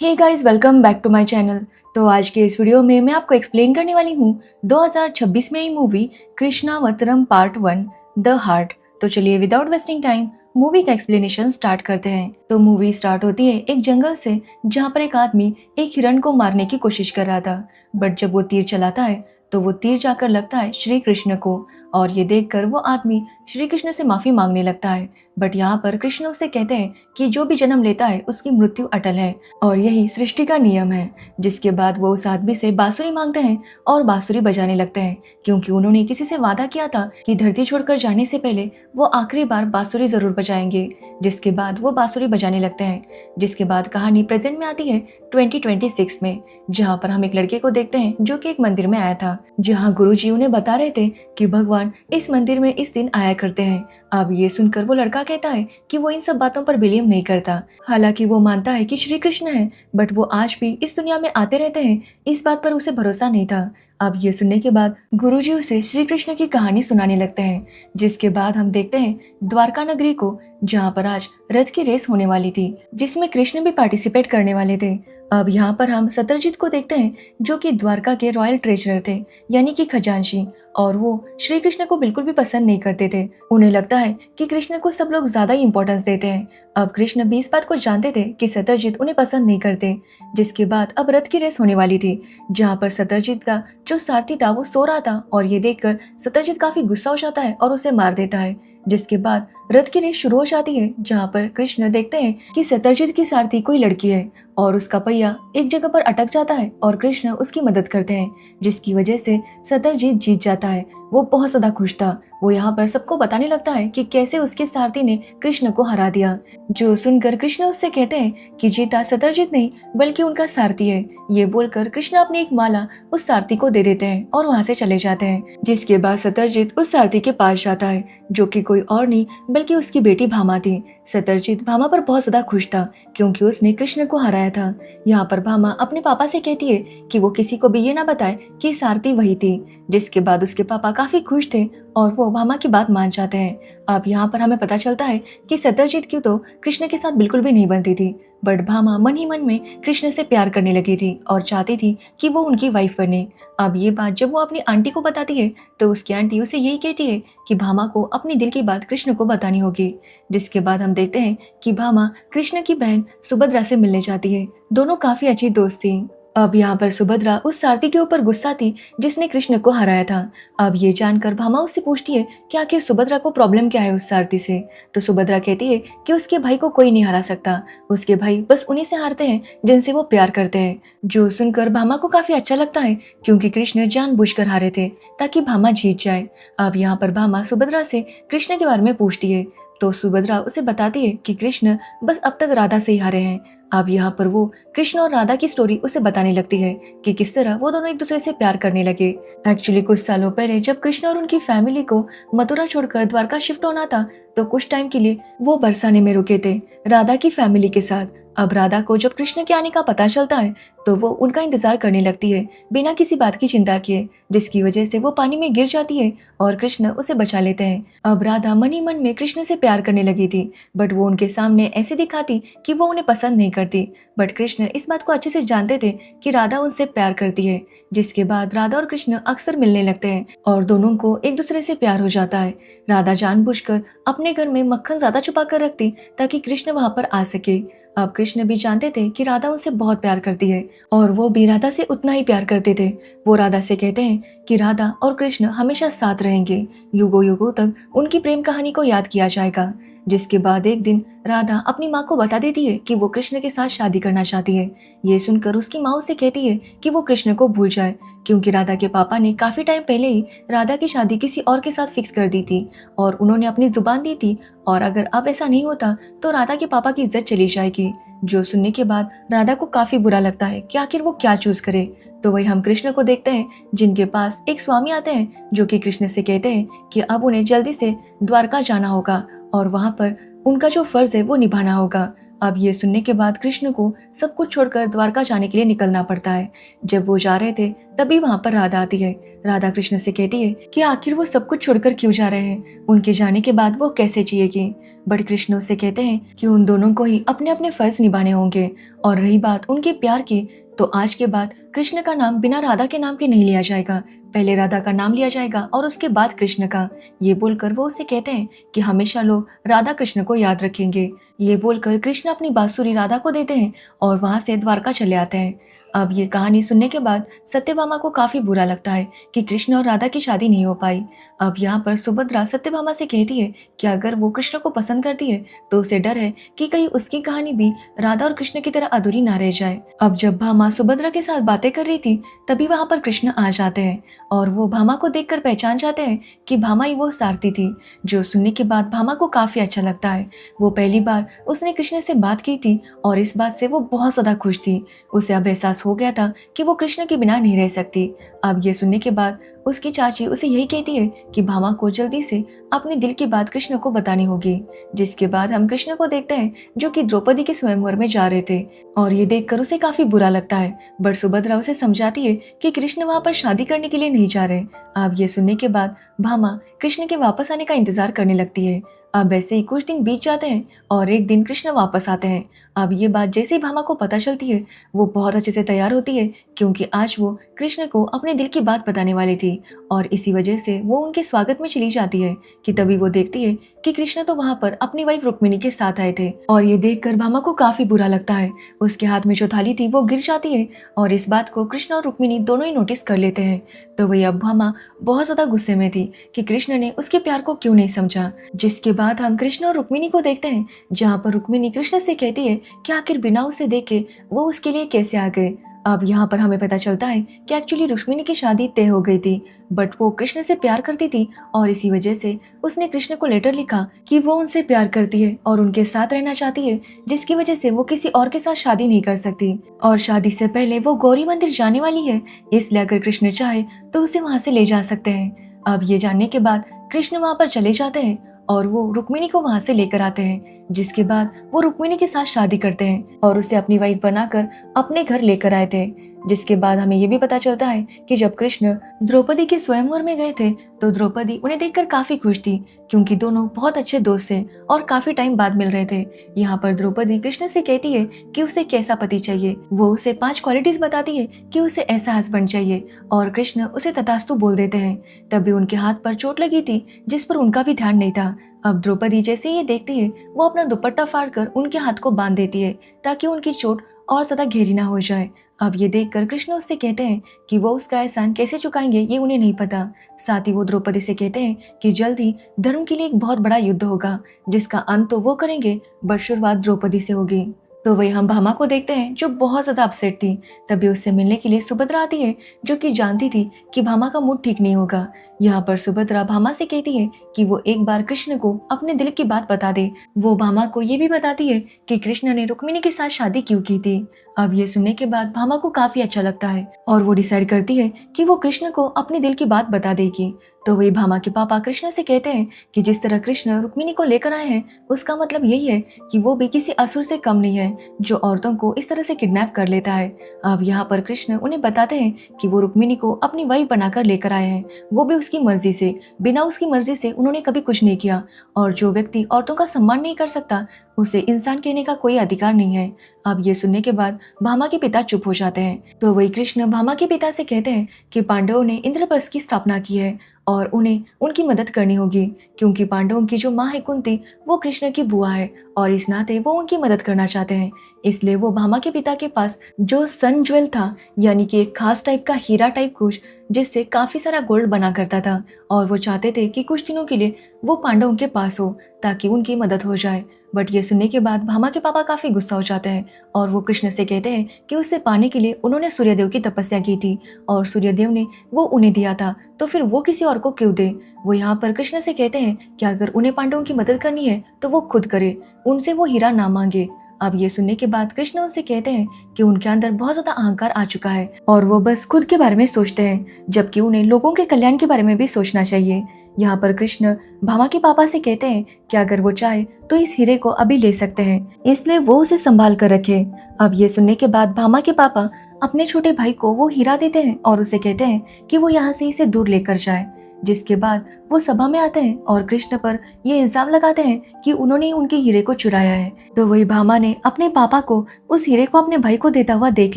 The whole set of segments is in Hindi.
Hey guys, welcome back to my channel. तो आज के इस वीडियो में मैं आपको एक्सप्लेन करने वाली हूँ 2026 में आई मूवी कृष्णावतरम पार्ट 1 द हार्ट। तो चलिए विदाउट वेस्टिंग टाइम मूवी का एक्सप्लेनेशन स्टार्ट करते हैं। तो मूवी स्टार्ट होती है एक जंगल से, जहाँ पर एक आदमी एक हिरण को मारने की कोशिश कर रहा था। बट जब वो तीर चलाता है तो वो तीर जाकर लगता है श्री कृष्ण को, और ये देखकर वो आदमी श्री कृष्ण से माफी मांगने लगता है। बट यहाँ पर कृष्ण उसे कहते हैं कि जो भी जन्म लेता है उसकी मृत्यु अटल है और यही सृष्टि का नियम है। जिसके बाद वो उस आदमी से बांसुरी मांगते हैं और बांसुरी बजाने लगते हैं, क्योंकि उन्होंने किसी से वादा किया था कि धरती छोड़कर जाने से पहले वो आखिरी बार बांसुरी जरूर बजाएंगे। जिसके बाद वो बांसुरी बजाने लगते हैं। जिसके बाद कहानी प्रेजेंट में आती है 2026 में, जहाँ पर हम एक लड़के को देखते हैं जो कि एक मंदिर में आया था, जहाँ गुरुजी उन्हें बता रहे थे कि भगवान इस मंदिर में इस दिन आया करते हैं। अब ये सुनकर वो लड़का कहता है कि वो इन सब बातों पर बिलीव नहीं करता। हालांकि वो मानता है कि श्री कृष्ण है, बट वो आज भी इस दुनिया में आते रहते हैं, इस बात पर उसे भरोसा नहीं था। अब ये सुनने के बाद गुरुजी उसे श्री कृष्ण की कहानी सुनाने लगते हैं। जिसके बाद हम देखते हैं द्वारका नगरी को, जहाँ पर आज रथ की रेस होने वाली थी, जिसमें कृष्ण भी पार्टिसिपेट करने वाले थे। अब यहाँ पर हम सत्यजीत को देखते हैं, जो कि द्वारका के रॉयल ट्रेजरर थे, यानी कि खजांची, और वो श्री कृष्ण को बिल्कुल भी पसंद नहीं करते थे। उन्हें लगता है कि कृष्ण को सब लोग ज्यादा ही इंपॉर्टेंस देते हैं। अब कृष्ण भी इस बात को जानते थे कि सत्यजीत उन्हें पसंद नहीं करते। जिसके बाद अब रथ की रेस होने वाली थी, जहाँ पर सत्यजीत का जो सारथी था वो सो रहा था, और ये देखकर सत्यजीत काफी गुस्सा हो जाता है और उसे मार देता है। जिसके बाद रथ की रेस शुरू हो जाती है, जहाँ पर कृष्ण देखते हैं कि सत्यजीत की सारथी कोई लड़की है और उसका पहिया एक जगह पर अटक जाता है, और कृष्ण उसकी मदद करते हैं, जिसकी वजह से सत्यजीत जीत जाता है। वो बहुत ज्यादा खुश था। वो यहाँ पर सबको बताने लगता है कि कैसे उसके सारथी ने कृष्ण को हरा दिया। जो सुनकर कृष्ण उससे कहते हैं कि जीता सत्यजीत नहीं बल्कि उनका सारथी है। ये बोलकर कृष्ण अपनी एक माला उस सारथी को दे देते हैं और वहाँ से चले जाते हैं। जिसके बाद सत्यजीत उस सारथी के पास जाता है, जो कि कोई और नहीं बल्कि उसकी बेटी भामा थी। सत्यजीत भामा पर बहुत ज्यादा खुश था, क्योंकि उसने कृष्ण को हराया था। यहाँ पर भामा अपने पापा से कहती है कि वो किसी को भी ये ना बताए कि सारथी वही थी। जिसके बाद उसके पापा काफी खुश थे और वो भामा की बात मान जाते हैं। अब यहाँ पर हमें पता चलता है कि सत्यजीत की तो कृष्ण के साथ बिल्कुल भी नहीं बनती थी, बट भामा मन ही मन में कृष्ण से प्यार करने लगी थी और चाहती थी कि वो उनकी वाइफ बने। अब ये बात जब वो अपनी आंटी को बताती है, तो उसकी आंटी उसे यही कहती है कि भामा को अपनी दिल की बात कृष्ण को बतानी होगी। जिसके बाद हम देखते हैं कि भामा कृष्ण की बहन सुभद्रा से मिलने जाती है। दोनों काफी अच्छी दोस्त थी। अब यहाँ पर सुभद्रा उस सारथी के ऊपर गुस्सा थी जिसने कृष्ण को हराया था। अब ये जानकर भामा उससे पूछती है कि आखिर सुभद्रा को प्रॉब्लम क्या है उस सारथी से। तो सुभद्रा कहती है कि उसके भाई को कोई नहीं हरा सकता, उसके भाई बस उन्हीं से हारते हैं जिनसे वो प्यार करते हैं। जो सुनकर भामा को काफी अच्छा लगता है, क्योंकि कृष्ण जानबूझकर हारे थे ताकि भामा जीत जाए। अब यहाँ पर भामा सुभद्रा से कृष्ण के बारे में पूछती है, तो सुभद्रा उसे बताती है कि कृष्ण बस अब तक राधा से ही हारे हैं। अब यहाँ पर वो कृष्ण और राधा की स्टोरी उसे बताने लगती है कि किस तरह वो दोनों एक दूसरे से प्यार करने लगे। एक्चुअली कुछ सालों पहले जब कृष्ण और उनकी फैमिली को मथुरा छोड़कर द्वारका शिफ्ट होना था, तो कुछ टाइम के लिए वो बरसाने में रुके थे राधा की फैमिली के साथ। अब राधा को जब कृष्ण के आने का पता चलता है, तो वो उनका इंतजार करने लगती है बिना किसी बात की चिंता किए, जिसकी वजह से वो पानी में गिर जाती है और कृष्ण उसे बचा लेते हैं। अब राधा मन ही मन में कृष्ण से प्यार करने लगी थी, बट वो उनके सामने ऐसे दिखाती कि वो उन्हें पसंद नहीं करती। बट कृष्ण इस बात को अच्छे से जानते थे कि राधा उनसे प्यार करती है। जिसके बाद राधा और कृष्ण अक्सर मिलने लगते हैं और दोनों को एक दूसरे से प्यार हो जाता है। राधा जानबूझकर अपने घर में मक्खन ज्यादा छुपा कर रखती ताकि कृष्ण वहां पर आ सके। अब कृष्ण भी जानते थे कि राधा उनसे बहुत प्यार करती है और वो भी राधा से उतना ही प्यार करते थे। वो राधा से कहते हैं कि राधा और कृष्ण हमेशा साथ रहेंगे, युगों युगों तक उनकी प्रेम कहानी को याद किया जाएगा। जिसके बाद एक दिन राधा अपनी माँ को बता देती है कि वो कृष्ण के साथ शादी करना चाहती है। ये सुनकर उसकी माँ उसे कहती है कि वो कृष्ण को भूल जाए, क्योंकि राधा के पापा ने काफी टाइम पहले ही राधा की शादी किसी और के साथ फिक्स कर दी थी और उन्होंने अपनी जुबान दी थी, और अगर अब ऐसा नहीं होता तो राधा के पापा की इज्जत चली जाएगी। जो सुनने के बाद राधा को काफी बुरा लगता है कि आखिर वो क्या चूज करे। तो वही हम कृष्ण को देखते हैं, जिनके पास एक स्वामी आते हैं, जो कि कृष्ण से कहते हैं कि अब उन्हें जल्दी से द्वारका जाना होगा और वहां पर उनका जो फर्ज है वो निभाना होगा। अब ये सुनने के बाद कृष्ण को सब कुछ छोड़कर द्वारका जाने के लिए निकलना पड़ता है। जब वो जा रहे थे तभी वहां पर राधा आती है। राधा कृष्ण से कहती है कि आखिर वो सब कुछ छोड़कर क्यों जा रहे हैं, उनके जाने के बाद वो कैसे जिएगी। बट कृष्ण उससे कहते हैं कि उन दोनों को ही अपने अपने फर्ज निभाने होंगे। और रही बात उनके प्यार की, तो आज के बाद कृष्ण का नाम बिना राधा के नाम के नहीं लिया जाएगा। पहले राधा का नाम लिया जाएगा और उसके बाद कृष्ण का। ये बोलकर वो उसे कहते हैं कि हमेशा लोग राधा कृष्ण को याद रखेंगे। ये बोलकर कृष्ण अपनी बांसुरी राधा को देते हैं और वहां से द्वारका चले आते हैं। अब ये कहानी सुनने के बाद सत्यभामा को काफी बुरा लगता है कि कृष्ण और राधा की शादी नहीं हो पाई। अब यहाँ पर सुभद्रा सत्यभामा से कहती है कि अगर वो कृष्ण को पसंद करती है तो उसे डर है कि कहीं उसकी कहानी भी राधा और कृष्ण की तरह अधूरी ना रह जाए। अब जब भामा सुभद्रा के साथ बातें कर रही थी तभी वहां पर कृष्ण आ जाते हैं और वो भामा को देखकर पहचान जाते हैं कि भामा ही वो सारथी थी। जो सुनने के बाद भामा को काफी अच्छा लगता है। वो पहली बार उसने कृष्ण से बात की थी और इस बात से वो बहुत ज्यादा खुश थी। उसे अब एहसास हो गया था कि वो कृष्ण के बिना नहीं रह सकती। अब ये सुनने के बाद उसकी चाची उसे यही कहती है कि भामा को जल्दी से अपने दिल की बात कृष्ण को बतानी होगी। जिसके बाद हम कृष्ण को देखते हैं जो कि द्रौपदी के स्वयंवर में जा रहे थे और ये देखकर उसे काफी बुरा लगता है। बट सुभद्रा उसे समझाती है कि कृष्ण वहां पर शादी करने के लिए नहीं जा रहे। अब ये सुनने के बाद भामा कृष्ण के वापस आने का इंतजार करने लगती है। अब ऐसे ही कुछ दिन बीत जाते हैं और एक दिन कृष्ण वापस आते हैं। अब ये बात जैसे ही भामा को पता चलती है वो बहुत अच्छे से तैयार होती है क्योंकि आज वो कृष्ण को अपने दिल की बात बताने वाली थी और इसी वजह से वो उनके स्वागत में चली जाती है कि तभी वो देखती है कि कृष्ण तो वहां पर अपनी वाइफ रुक्मिणी के साथ आए थे। और ये देखकर भामा को काफी बुरा लगता है। उसके हाथ में जो थाली थी वो गिर जाती है और इस बात को कृष्ण और रुक्मिणी दोनों ही नोटिस कर लेते हैं। तो वही अब भामा बहुत ज्यादा गुस्से में थी कि कृष्ण ने उसके प्यार को क्यों नहीं समझा। जिसके बाद हम कृष्ण और रुक्मिणी को देखते हैं जहाँ पर रुक्मिणी कृष्ण से कहती है कि आखिर बिना उसे देखे वो उसके लिए कैसे आ गए। अब यहाँ पर हमें पता चलता है कि एक्चुअली रुक्मिणी की शादी तय हो गई थी बट वो कृष्ण से प्यार करती थी और इसी वजह से उसने कृष्ण को लेटर लिखा कि वो उनसे प्यार करती है और उनके साथ रहना चाहती है, जिसकी वजह से वो किसी और के साथ शादी नहीं कर सकती और शादी से पहले वो गौरी मंदिर जाने वाली है, इसलिए अगर कृष्ण चाहे तो उसे वहां से ले जा सकते हैं। अब ये जानने के बाद कृष्ण वहां पर चले जाते हैं और वो रुक्मिणी को वहां से लेकर आते हैं। जिसके बाद वो रुक्मिणी के साथ शादी करते हैं और उसे अपनी वाइफ बनाकर अपने घर लेकर आए थे। जिसके बाद हमें ये भी पता चलता है कि जब कृष्ण द्रौपदी के स्वयंवर में गए थे तो द्रौपदी उन्हें देखकर काफी खुश थी क्योंकि दोनों बहुत अच्छे दोस्त थे और काफी टाइम बाद मिल रहे थे। यहाँ पर द्रौपदी कृष्ण से कहती है कि उसे कैसा पति चाहिए। वो उसे 5 क्वालिटीज बताती है कि उसे ऐसा हस्बैंड चाहिए और कृष्ण उसे तथास्तु बोल देते हैं। तभी उनके हाथ पर चोट लगी थी जिस पर उनका भी ध्यान नहीं था। अब द्रौपदी जैसे ये देखती है वो अपना दुपट्टा फाड़कर उनके हाथ को बांध देती है ताकि उनकी चोट और ज्यादा गहरी ना हो जाए। अब ये देखकर कृष्ण उससे कहते हैं कि वो उसका एहसान कैसे चुकाएंगे ये उन्हें नहीं पता। साथ ही वो द्रौपदी से कहते हैं कि जल्द ही धर्म के लिए एक बहुत बड़ा युद्ध होगा जिसका अंत तो वो करेंगे बट शुरुआत द्रौपदी से होगी। तो वही हम भामा को देखते हैं जो बहुत ज्यादा अपसेट थी। तभी उससे मिलने के लिए सुभद्रा आती है जो कि जानती थी कि भामा का मूड ठीक नहीं होगा। यहाँ पर सुभद्रा भामा से कहती है कि वो एक बार कृष्ण को अपने दिल की बात बता दे। वो भामा को ये भी बताती है कि कृष्ण ने रुक्मिणी के साथ शादी क्यों की थी। अब ये सुनने के बाद भामा को काफी अच्छा लगता है और वो डिसाइड करती है कि वो कृष्ण को अपने दिल की बात बता देगी। तो वही भामा के पापा कृष्ण से कहते हैं कि जिस तरह कृष्ण रुक्मिणी को लेकर आए हैं उसका मतलब यही है कि वो भी किसी असुर से कम नहीं है जो औरतों को इस तरह से किडनैप कर लेता है। अब यहाँ पर कृष्ण उन्हें बताते हैं कि वो रुक्मिणी को अपनी वाइफ बनाकर लेकर आए हैं, वो भी उसकी मर्जी से। बिना उसकी मर्जी से उन्होंने कभी कुछ नहीं किया और जो व्यक्ति औरतों का सम्मान नहीं कर सकता उसे इंसान कहने का कोई अधिकार नहीं है। अब ये सुनने के बाद भामा के पिता चुप हो जाते हैं। तो वही कृष्ण भामा के पिता से कहते हैं कि पांडवों ने इंद्रप्रस्थ की स्थापना की है और उन्हें उनकी मदद करनी होगी क्योंकि पांडवों की जो माँ है कुंती वो कृष्ण की बुआ है और इस नाते वो उनकी मदद करना चाहते हैं। इसलिए वो भामा के पिता के पास जो सन ज्वेल था यानी कि एक खास टाइप का हीरा टाइप कुछ जिससे काफी सारा गोल्ड बना करता था और वो चाहते थे कि कुछ दिनों के लिए वो पांडवों के पास हो ताकि उनकी मदद हो जाए। बट ये सुनने के बाद भामा के पापा काफी गुस्सा हो जाते हैं और वो कृष्ण से कहते हैं कि उससे पाने के लिए उन्होंने सूर्यदेव की तपस्या की थी और सूर्यदेव ने वो उन्हें दिया था तो फिर वो किसी और को क्यों दे। वो यहाँ पर कृष्ण से कहते हैं कि अगर उन्हें पांडवों की मदद करनी है तो वो खुद करे, उनसे वो हीरा ना मांगे। अब ये सुनने के बाद कृष्ण उनसे कहते हैं कि उनके अंदर बहुत ज्यादा अहंकार आ चुका है और वो बस खुद के बारे में सोचते हैं जबकि उन्हें लोगों के कल्याण के बारे में भी सोचना चाहिए। यहाँ पर कृष्ण भामा के पापा से कहते हैं कि अगर वो चाहे तो इस हीरे को अभी ले सकते हैं, इसलिए वो उसे संभाल कर रखे। अब ये सुनने के बाद भामा के पापा अपने छोटे भाई को वो हीरा देते हैं और उसे कहते हैं कि वो यहाँ से इसे दूर लेकर जाए। जिसके बाद वो सभा में आते हैं और कृष्ण पर ये इल्जाम लगाते हैं कि उन्होंने ही उनके हीरे को चुराया है। तो वही भामा ने अपने पापा को उस हीरे को अपने भाई को देता हुआ देख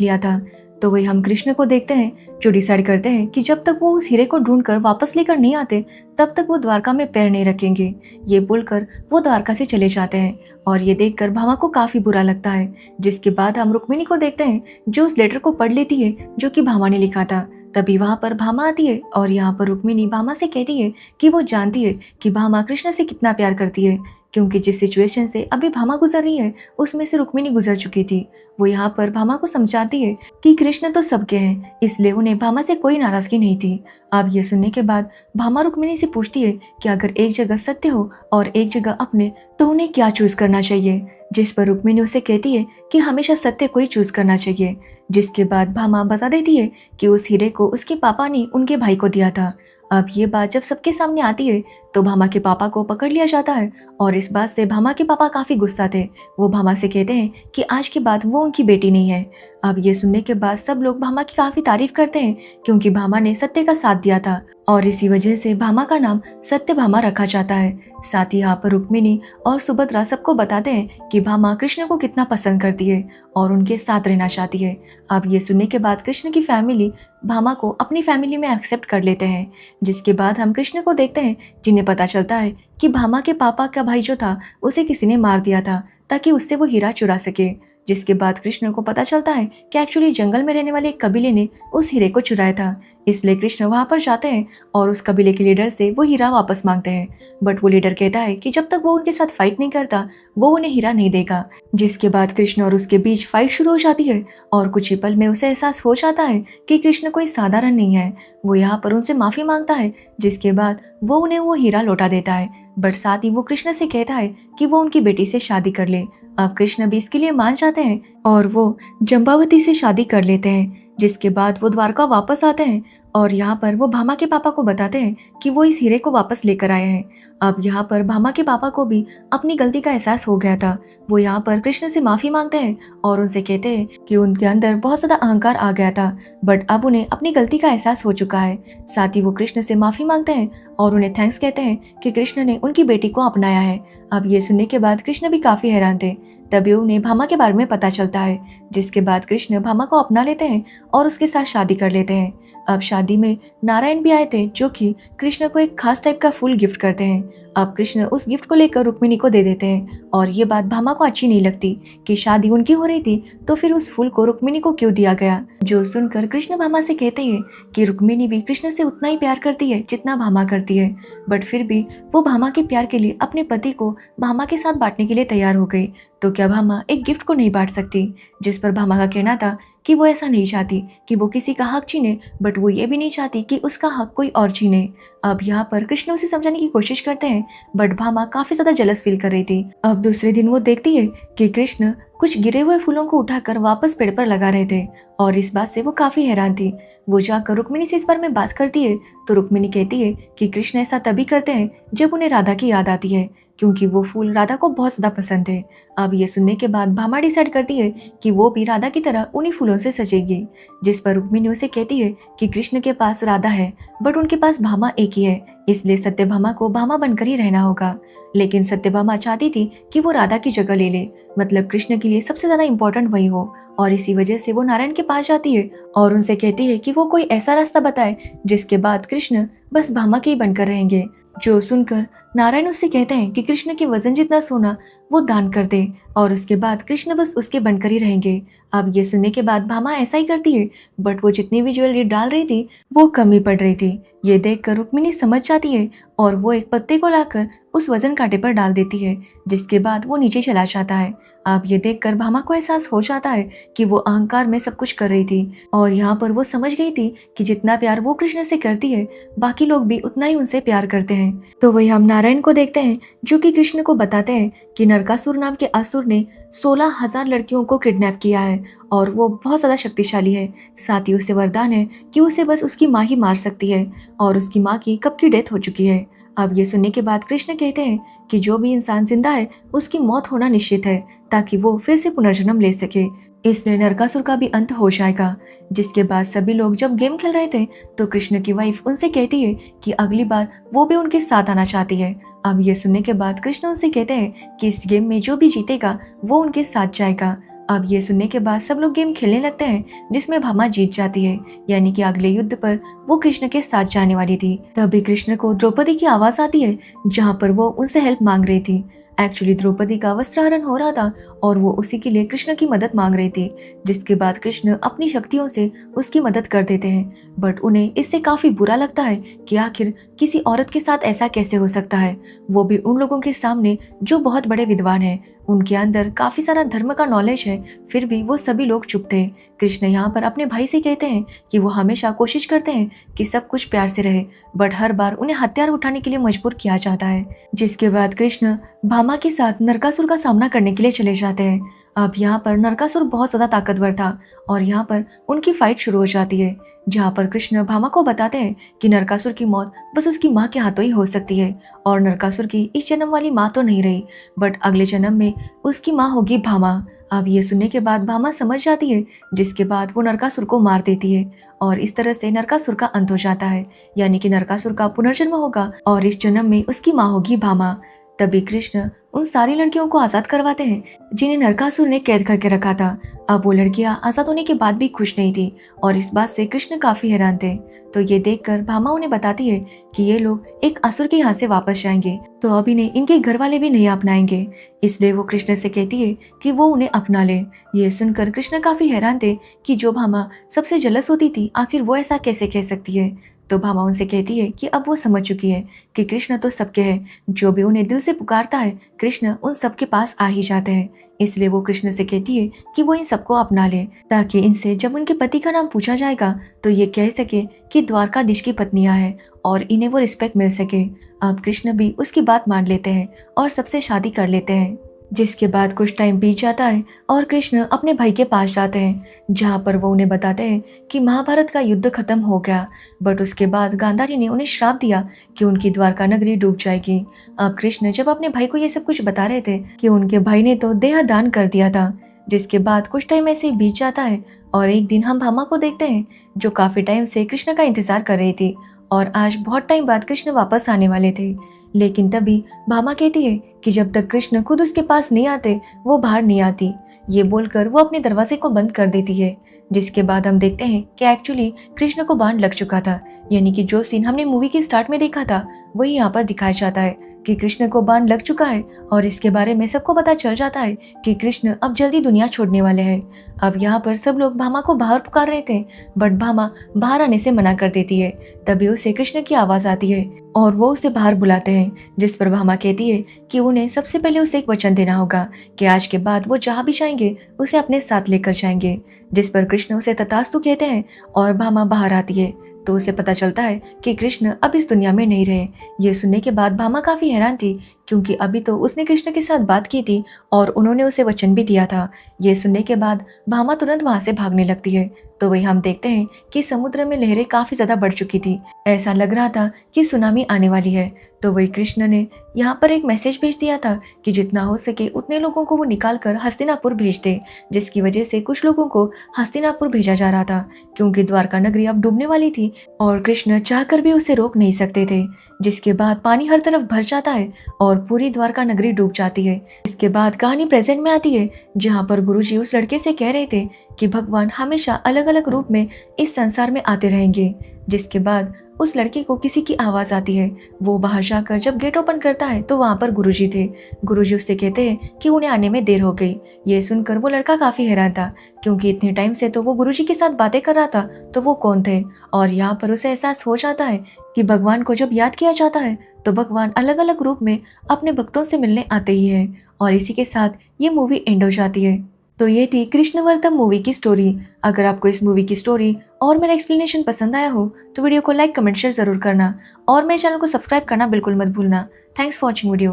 लिया था। तो वही हम कृष्ण को देखते हैं जो डिसाइड करते हैं कि जब तक वो उस हीरे को ढूंढकर वापस लेकर नहीं आते तब तक वो द्वारका में पैर नहीं रखेंगे। ये बोलकर वो द्वारका से चले जाते हैं और ये देखकर भामा को काफी बुरा लगता है। जिसके बाद हम रुक्मिणी को देखते हैं जो उस लेटर को पढ़ लेती है जो कि भामा ने लिखा था। तभी वहां पर भामा आती है और यहाँ पर रुक्मिणी भामा से कहती है कि वो जानती है कि भामा कृष्ण से कितना प्यार करती है, क्योंकि जिस सिचुएशन से अभी भामा गुजर रही है उसमें से रुक्मिणी गुजर चुकी थी। वो यहाँ पर भामा को समझाती है कि कृष्ण तो सबके हैं, इसलिए उन्हें भामा से कोई नाराजगी नहीं थी। अब ये सुनने के बाद भामा रुक्मिणी से पूछती है कि अगर एक जगह सत्य हो और एक जगह अपने, तो उन्हें क्या चूज करना चाहिए। जिस पर रुक्मिणी उसे कहती है कि हमेशा सत्य को ही चूज करना चाहिए। जिसके बाद भामा बता देती है कि उस हीरे को उसके पापा ने उनके भाई को दिया था। अब ये बात जब सबके सामने आती है तो भामा के पापा को पकड़ लिया जाता है और इस बात से भामा के पापा काफी गुस्सा थे। वो भामा से कहते हैं कि आज के बाद वो उनकी बेटी नहीं है। अब ये सुनने के बाद सब लोग भामा की काफी तारीफ करते हैं क्योंकि भामा ने सत्य का साथ दिया था और इसी वजह से भामा का नाम सत्य भामा रखा जाता है। साथ ही यहाँ पर रुक्मिणी और सुभद्रा सबको बताते हैं कि भामा कृष्ण को कितना पसंद करती है और उनके साथ रहना चाहती है। अब ये सुनने के बाद कृष्ण की फैमिली भामा को अपनी फैमिली में एक्सेप्ट कर लेते हैं। जिसके बाद हम कृष्ण को देखते हैं जिन्हें पता चलता है कि भामा के पापा का भाई जो था उसे किसी ने मार दिया था ताकि उससे वो हीरा चुरा सके। जिसके बाद कृष्ण को पता चलता है कि एक्चुअली जंगल में रहने वाले एक कबीले ने उस हीरे को चुराया था, इसलिए कृष्ण वहां पर जाते हैं और उस कबीले के लीडर से वो हीरा वापस मांगते हैं। बट वो लीडर कहता है कि जब तक वो उनके साथ फाइट नहीं करता वो उन्हें हीरा नहीं देगा। जिसके बाद कृष्ण और उसके बीच फाइट शुरू हो जाती है और कुछ ही पल में उसे एहसास हो जाता है कि कृष्ण कोई साधारण नहीं है। वो यहाँ पर उनसे माफी मांगता है, जिसके बाद वो उन्हें वो हीरा लौटा देता है। बट साथ ही वो कृष्ण से कहता है कि वो उनकी बेटी से शादी कर ले। अब कृष्ण भी इसके लिए मान जाते हैं और वो जम्बावती से शादी कर लेते हैं। जिसके बाद वो द्वारका वापस आते हैं और यहाँ पर वो भामा के पापा को बताते हैं कि वो इस हीरे को वापस लेकर आए हैं। अब यहाँ पर भामा के पापा को भी अपनी गलती का एहसास हो गया था। वो यहाँ पर कृष्ण से माफी मांगते हैं और उनसे कहते हैं कि उनके अंदर बहुत ज्यादा अहंकार आ गया था, बट अब उन्हें अपनी गलती का एहसास हो चुका है। साथ ही वो कृष्ण से माफी मांगते हैं और उन्हें थैंक्स कहते हैं कि कृष्ण ने उनकी बेटी को अपनाया है। अब ये सुनने के बाद कृष्ण भी काफी हैरान थे। तभी उन्हें भामा के बारे में पता चलता है। जिसके बाद कृष्ण भामा को अपना लेते हैं और उसके साथ शादी कर लेते हैं। अब शादी में नारायण भी आए थे जो कि कृष्ण को एक खास टाइप का फूल गिफ्ट करते हैं। अब कृष्ण उस गिफ्ट को लेकर रुक्मिणी को दे देते हैं और ये बात भामा को अच्छी नहीं लगती कि शादी उनकी हो रही थी तो फिर उस फूल को रुक्मिणी को क्यों दिया गया। जो सुनकर कृष्ण भामा से कहते हैं कि रुक्मिणी भी कृष्ण से उतना ही प्यार करती है जितना भामा करती है, बट फिर भी वो भामा के प्यार के लिए अपने पति को भामा के साथ बांटने के लिए तैयार हो गई। तो क्या भामा एक गिफ्ट को नहीं बांट सकती? जिस पर भामा का कहना था कि वो ऐसा नहीं चाहती कि वो किसी का हक छीने, बट वो ये भी नहीं चाहती कि उसका हक कोई और छीने। अब यहाँ पर कृष्ण उसे समझाने की कोशिश करते हैं, बट भामा काफी ज्यादा जलस फील कर रही थी। अब दूसरे दिन वो देखती है कि कृष्ण कुछ गिरे हुए फूलों को उठाकर वापस पेड़ पर लगा रहे थे और इस बात से वो काफी हैरान थी। वो जाकर रुक्मिणी से इस बारे में बात करती है तो रुक्मिणी कहती है कि कृष्ण ऐसा तभी करते हैं जब उन्हें राधा की याद आती है, क्योंकि वो फूल राधा को बहुत ज्यादा पसंद है। अब ये सुनने के बाद भामा डिसाइड करती है कि वो भी राधा की तरह उन्हीं फूलों से सजेगी। जिस पर रुक्मिणी उसे कहती है कि कृष्ण के पास राधा है बट उनके पास भामा एक ही है, इसलिए सत्यभामा को भामा बनकर ही रहना होगा। लेकिन सत्यभामा चाहती थी कि वो राधा की जगह ले ले, मतलब कृष्ण के लिए सबसे ज्यादा इम्पोर्टेंट वही हो, और इसी वजह से वो नारायण के पास जाती है और उनसे कहती है कि वो कोई ऐसा रास्ता बताए जिसके बाद कृष्ण बस भामा के ही बनकर रहेंगे। जो सुनकर नारायण उससे कहते हैं कि कृष्ण के वजन जितना सोना वो दान कर दे और उसके बाद कृष्ण बस उसके बनकर ही रहेंगे। अब ये सुनने के बाद भामा ऐसा ही करती है, बट वो जितनी भी ज्वेलरी डाल रही थी वो कम ही पड़ रही थी। ये देखकर रुक्मिणी समझ जाती है और वो एक पत्ते को लाकर उस वजन कांटे पर डाल देती है, जिसके बाद वो नीचे चला जाता है। अब ये देखकर भामा को एहसास हो जाता है कि वो अहंकार में सब कुछ कर रही थी और यहाँ पर वो समझ गई थी कि जितना प्यार वो कृष्ण से करती है बाकी लोग भी उतना ही उनसे प्यार करते हैं। तो वही हम नारायण को देखते हैं जो कि कृष्ण को बताते हैं कि नरकासुर नाम के असुर ने 16,000 लड़कियों को किडनैप किया है और वो बहुत ज्यादा शक्तिशाली है। साथ ही उसे वरदान है कि उसे बस उसकी माँ ही मार सकती है और उसकी माँ की कब की डेथ हो चुकी है। अब ये सुनने के बाद कृष्ण कहते हैं कि जो भी इंसान जिंदा है उसकी मौत होना निश्चित है, ताकि वो फिर से पुनर्जन्म ले सके। इसलिए नरकासुर का भी अंत हो जाएगा। जिसके बाद सभी लोग जब गेम खेल रहे थे तो कृष्ण की वाइफ उनसे कहती है कि अगली बार वो भी उनके साथ आना चाहती है। अब ये सुनने के बाद कृष्ण उनसे कहते हैं कि इस गेम में जो भी जीतेगा वो उनके साथ जाएगा। अब ये सुनने के बाद सब लोग गेम खेलने लगते हैं, जिसमें भामा जीत जाती है, यानी कि अगले युद्ध पर वो कृष्ण के साथ जाने वाली थी। तभी कृष्ण को द्रौपदी की आवाज आती है, जहाँ पर वो उनसे हेल्प मांग रही थी। एक्चुअली द्रौपदी का वस्त्रहरण हो रहा था और वो उसी के लिए कृष्ण की मदद मांग रही थी। जिसके बाद कृष्ण अपनी शक्तियों से उसकी मदद कर देते हैं, बट उन्हें इससे काफी बुरा लगता है कि आखिर किसी औरत के साथ ऐसा कैसे हो सकता है, वो भी उन लोगों के सामने जो बहुत बड़े विद्वान हैं। उनके अंदर काफी सारा धर्म का नॉलेज है, फिर भी वो सभी लोग चुप थे। कृष्ण यहाँ पर अपने भाई से कहते हैं कि वो हमेशा कोशिश करते हैं कि सब कुछ प्यार से रहे, बट हर बार उन्हें हथियार उठाने के लिए मजबूर किया जाता है। जिसके बाद कृष्ण भामा के साथ नरकासुर का सामना करने के लिए चले जाते हैं। अब यहाँ पर नरकासुर बहुत ज्यादा ताकतवर था और यहाँ पर उनकी फाइट शुरू हो जाती है, जहाँ पर कृष्ण भामा को बताते हैं कि नरकासुर की मौत बस उसकी माँ के हाथों ही हो सकती है और नरकासुर की इस जन्म वाली माँ तो नहीं रही, बट अगले जन्म में उसकी माँ होगी भामा। अब ये सुनने के बाद भामा समझ जाती है, जिसके बाद वो नरकासुर को मार देती है और इस तरह से नरकासुर का अंत हो जाता है, यानी कि नरकासुर का पुनर्जन्म होगा और इस जन्म में उसकी माँ होगी भामा। तभी कृष्ण उन सारी लड़कियों को आजाद करवाते हैं जिन्हें नरकासुर ने कैद करके रखा था। अब वो लड़कियां आजाद होने के बाद भी खुश नहीं थी और इस बात से कृष्ण काफी हैरान थे। तो ये देखकर भामा उन्हें बताती है कि ये लोग एक असुर के यहाँ से वापस जाएंगे, तो अब इन्हें इनके घर वाले भी नहीं अपनाएंगे। इसलिए वो कृष्ण से कहती है कि वो उन्हें अपना ले। ये सुनकर कृष्ण काफी हैरान थे कि जो भामा सबसे जलस होती थी, आखिर वो ऐसा कैसे कह सकती है। तो भामा उनसे कहती है कि अब वो समझ चुकी है कि कृष्ण तो सबके हैं, जो भी उन्हें दिल से पुकारता है कृष्ण उन सबके पास आ ही जाते हैं। इसलिए वो कृष्ण से कहती है कि वो इन सबको अपना ले, ताकि इनसे जब उनके पति का नाम पूछा जाएगा तो ये कह सके कि द्वारकाधीश की पत्नियां हैं और इन्हें वो रिस्पेक्ट मिल सके। अब कृष्ण भी उसकी बात मान लेते हैं और सबसे शादी कर लेते हैं। जिसके बाद कुछ टाइम बीत जाता है और कृष्ण अपने भाई के पास जाते हैं, जहाँ पर वो उन्हें बताते हैं कि महाभारत का युद्ध खत्म हो गया, बट उसके बाद गांधारी ने उन्हें श्राप दिया कि उनकी द्वारका नगरी डूब जाएगी। अब कृष्ण जब अपने भाई को ये सब कुछ बता रहे थे कि उनके भाई ने तो देह दान कर दिया था। जिसके बाद कुछ टाइम ऐसे ही बीत जाता है और एक दिन हम भामा को देखते हैं, जो काफी टाइम से कृष्ण का इंतजार कर रही थी और आज बहुत टाइम बाद कृष्ण वापस आने वाले थे। लेकिन तभी भामा कहती है कि जब तक कृष्ण खुद उसके पास नहीं आते वो बाहर नहीं आती। ये बोलकर वो अपने दरवाजे को बंद कर देती है। जिसके बाद हम देखते हैं कि एक्चुअली कृष्ण को बाण लग चुका था, यानी कि जो सीन हमने मूवी के स्टार्ट में देखा था वही यहाँ पर दिखाया जाता है कि कृष्ण को बाण लग चुका है और इसके बारे में सबको पता चल जाता है कि कृष्ण अब जल्दी दुनिया छोड़ने वाले हैं। अब यहाँ पर सब लोग भामा को बाहर पुकार रहे थे, बट भामा बाहर आने से मना कर देती है। तभी उसे कृष्ण की आवाज आती है और वो उसे बाहर बुलाते हैं, जिस पर भामा कहती है कि उन्हें सबसे पहले उसे एक वचन देना होगा कि आज के बाद वो जहाँ भी जाएंगे उसे अपने साथ लेकर जाएंगे। जिस पर कृष्ण उसे तथास्तु कहते हैं और भामा बाहर आती है तो उसे पता चलता है कि कृष्ण अब इस दुनिया में नहीं रहे। ये सुनने के बाद भामा काफी हैरान थी, क्योंकि अभी तो उसने कृष्ण के साथ बात की थी और उन्होंने उसे वचन भी दिया था। ये सुनने के बाद भामा तुरंत वहां से भागने लगती है। तो वही हम देखते हैं कि समुद्र में लहरें काफी ज्यादा बढ़ चुकी थी, ऐसा लग रहा था कि सुनामी आने वाली है। तो वही कृष्ण ने यहाँ पर एक मैसेज भेज दिया था कि जितना हो सके उतने लोगों को वो निकाल कर हस्तिनापुर भेज दे, जिसकी वजह से कुछ लोगों को हस्तिनापुर भेजा जा रहा था, क्योंकि द्वारका नगरी अब डूबने वाली थी और कृष्ण चाहकर भी उसे रोक नहीं सकते थे। जिसके बाद पानी हर तरफ भर जाता है और पूरी द्वारका नगरी डूब जाती है। इसके बाद कहानी प्रेजेंट में आती है, जहाँ पर गुरुजी उस लड़के से कह रहे थे कि भगवान हमेशा अलग अलग रूप में इस संसार में आते रहेंगे। जिसके बाद उस लड़के को किसी की आवाज आती है। वो बाहर जाकर जब गेट ओपन करता है तो वहां पर गुरुजी थे। गुरुजी उससे कहते हैं कि उन्हें आने में देर हो गई। ये सुनकर वो लड़का काफी हैरान था, क्योंकि इतने टाइम से तो वो गुरुजी के साथ बातें कर रहा था, तो वो कौन थे। और यहाँ पर उसे एहसास हो जाता है कि भगवान को जब याद किया जाता है तो भगवान अलग अलग रूप में अपने भक्तों से मिलने आते ही है। और इसी के साथ ये मूवी एंड हो जाती है। तो ये थी कृष्णवर्तम मूवी की स्टोरी। अगर आपको इस मूवी की स्टोरी और मेरा एक्सप्लेनेशन पसंद आया हो तो वीडियो को लाइक कमेंट शेयर जरूर करना और मेरे चैनल को सब्सक्राइब करना बिल्कुल मत भूलना। Thanks for watching video.